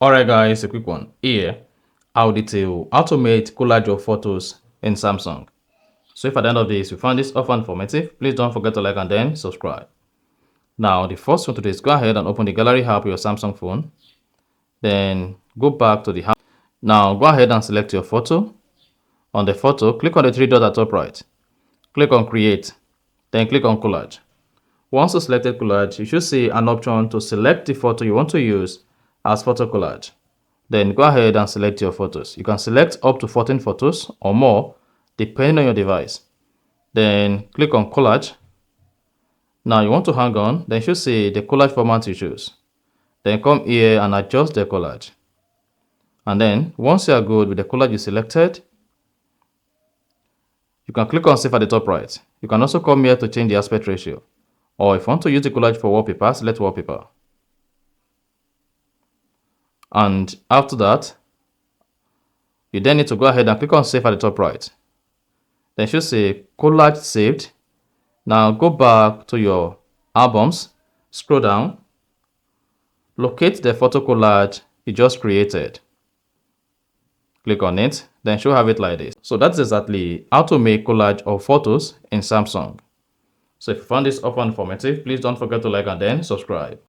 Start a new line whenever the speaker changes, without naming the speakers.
Alright guys, a quick one. Here, I'll detail how to make collage of photos in Samsung. So if at the end of this you found this often informative, please don't forget to like and then subscribe. Now the first one to do is go ahead and open the gallery app with your Samsung phone. Then go back to the app. Now go ahead and select your photo. On the photo, click on the three dots at top right. Click on create. Then click on collage. Once you selected collage, you should see an option to select the photo you want to use as photo collage. Then go ahead and select your photos. You can select up to 14 photos or more depending on your device. Then click on collage. Now you want to hang on, then you should see the collage format you choose. Then come here and adjust the collage. And then once you are good with the collage you selected, you can click on save at the top right. You can also come here to change the aspect ratio. Or if you want to use the collage for wallpaper, select wallpaper. And after that, you then need to go ahead and click on save at the top right. Then you should say collage saved. Now go back to your albums, scroll down, locate the photo collage you just created. Click on it, then should have it like this. So that's exactly how to make collage of photos in Samsung. So if you found this often informative, please don't forget to like and then subscribe.